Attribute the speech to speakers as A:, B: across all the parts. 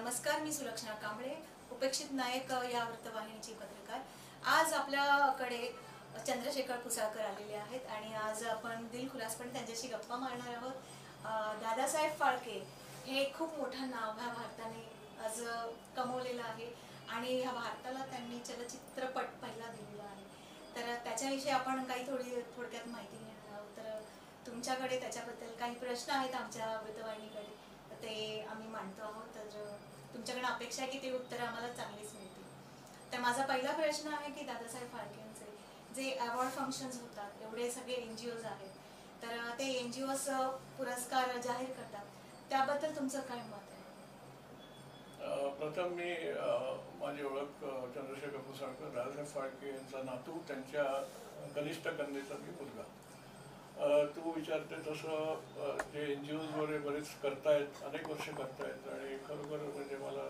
A: नमस्कार, मी सुलक्षणा कांबळे, उपेक्षित नायक या वृत्तवाहिनीची पत्रकार। आज आपल्याकडे चंद्रशेखर कुसाळकर आलेले आहेत आणि आज आपण दिलखुलासपणे त्यांच्याशी गप्पा मारणार आहोत। दादासाहेब फाळके हे खूप मोठं नाव ह्या भारताने आज कमवलेलं आहे आणि ह्या भारताला त्यांनी चलचित्रपट पहिला दिलेला आहे। तर त्याच्याविषयी आपण काही थोडक्यात माहिती घेणार आहोत। तर तुमच्याकडे त्याच्याबद्दल काही प्रश्न आहेत आमच्या वृत्तवाहिनीकडे, ते आम्ही मांडतो आहोत। तर तुमच्याकडे अपेक्षा आहे की ते उत्तर आम्हाला चांगलीच मिळतील। तर माझा पहिला प्रश्न आहे की दादासाहेब फाळकेंचे जे अवॉर्ड फंक्शन्स होतात, एवढे सगळे NGOs आहेत, तर ते NGOs पुरस्कार जाहीर करतात, त्याबद्दल तुमचं काय मत आहे?
B: प्रथम मी माझी ओळख चंद्रशेखर कुसाळकर, दादासाहेब फाळके यांचा नातू, त्यांच्या कनिष्ठ कन्येचा मी मुलगा। तू विचारते तसं जे NGOs वगैरे बरेच करतायत, अनेक वर्ष करतायत आणि खरोखर म्हणजे मला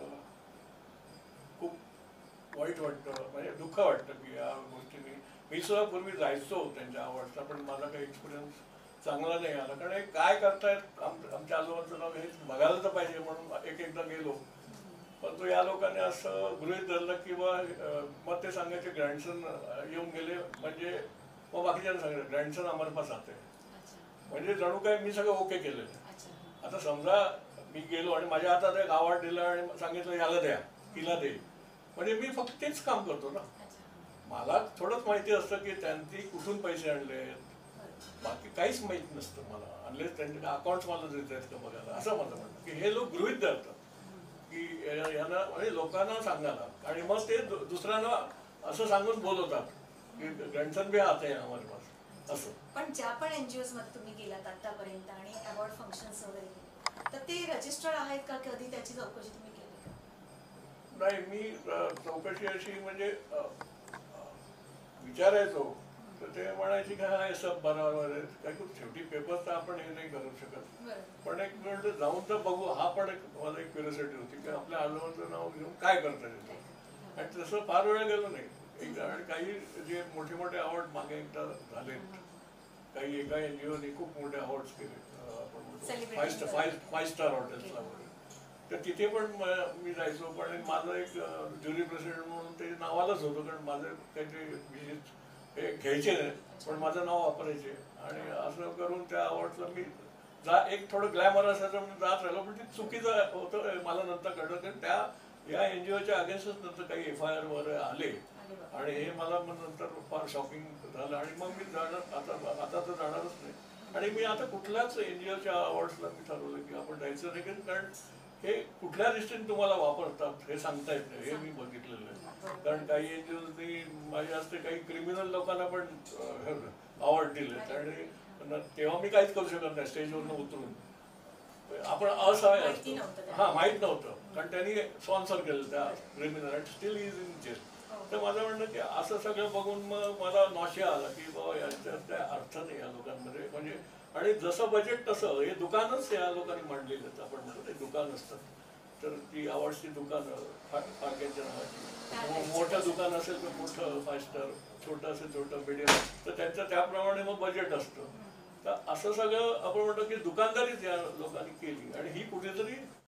B: खूप वाईट वाटतं, म्हणजे दुःख वाटतं की या गोष्टींनी मी सुद्धा पूर्वी जायचो त्यांच्या अवॉर्ड्सला, पण माझा काही एक्सपिरियन्स चांगला नाही आला। कारण हे काय करतायत आमच्या आजोबांचं नाव हे बघायला तर पाहिजे म्हणून एकदा गेलो, पण तो या लोकांनी असं गृहीत धरलं किंवा मग ते सांगायचे ग्रँडसन येऊन गेले, म्हणजे मग बाकीच्यांना सांगितलं ग्रँडसन आम्हाला पास आते, म्हणजे जणू काय मी सगळं ओके केलेलं। आता समजा मी गेलो आणि माझ्या हातात एक अवॉर्ड दिला आणि सांगितलं याला द्या, तिला दे, म्हणजे मी फक्त तेच काम करतो ना। मला थोडंच माहिती असतं की त्यांनी कुठून पैसे आणले, बाकी काहीच माहित नसतं मला, अनलेस त्यांचे अकाउंट्स मला देत आहेत का बघायला, असं माझं म्हणणं की हे लोक गृहीत धरतात की यांना, म्हणजे लोकांना सांगायला, आणि मग ते दुसऱ्यांना असं सांगून बोलवतात की ग्रँडसन भी आते हमारे पास असं।
A: पण ज्या पण NGOs मध्ये तुम्ही गेलात आतापर्यंत आणि अवॉर्ड फंक्शन्स वगैरे, तर ते रजिस्टर्ड आहेत का? कधी त्याची चौकशी तुम्ही केली का?
B: नाही, मी चौकशी अशी म्हणजे विचारायचो तर ते म्हणायचे की हा सब बरोबर आहे, काय खूप शेवटी पेपर तर आपण हे नाही करू शकत, पण एक मिनिट जाऊन तर बघू, हा पण एक मला एक क्युरिओसिटी होती की आपल्या आजोबांचं नाव घेऊन काय करता येतं। आणि तसं फार वेळ गेलो नाही एकदा, आणि काही जे मोठे मोठे अवॉर्ड मागे एकदा झालेत, काही एका NGOने खूप मोठे अवॉर्ड्स केले, आपण फाईव्ह स्टार हॉटेल्सला वगैरे, तर तिथे पण मी जायचो, पण माझं एक ज्युरी प्रेसिडेंट म्हणून ते नावालाच होतं, कारण माझं काहीतरी हे घ्यायचे नाही पण माझं नाव वापरायचे, आणि असं करून त्या अवॉर्ड्सला मी एक थोडं ग्लॅमर असायचं म्हणून जात राहिलो, पण ते चुकीचं होतं मला नंतर कळलं, कारण त्या या NGOच्या अगेन्स्टच नंतर काही FIR वगैरे आले, आणि हे मला मग नंतर फार शॉकिंग झालं, आणि मग मी जाणार आता तर जाणारच नाही। आणि मी आता कुठल्याच NGOच्या अवॉर्ड्सला मी ठरवलं की आपण जायचं नाही, कारण हे कुठल्या दृष्टीने तुम्हाला वापरतात हे सांगता येत नाही, हे मी बघितलेलं आहे। कारण काही NGOनी माझ्या हस्ते काही क्रिमिनल लोकांना पण अवॉर्ड दिलेत, आणि तेव्हा मी काहीच करू शकत नाही स्टेजवरनं उतरून, आपण असहाय हा माहीत नव्हतं, कारण त्यांनी स्पॉन्सर केलं त्या criminal, and still is in jail. तर माझं म्हणणं की असं सगळं बघून मग मला नॉशिया आला की बाबा यांच्यात काय अर्थ नाही या लोकांमध्ये, म्हणजे आणि जसं बजेट तसं हे दुकानच या लोकांनी मांडलेलं, आपण म्हणतो ते दुकान असतं, तर ती अवॉर्ड्सची दुकानं फाळक्यांच्या नावाची, मोठं दुकान असेल तर मोठं 5 स्टार, छोटं असेल छोटं मीडियम, तर त्यांचं त्याप्रमाणे मग बजेट असतं। तर असं सगळं आपण म्हणतो की दुकानदारीच या लोकांनी केली, आणि ही कुठेतरी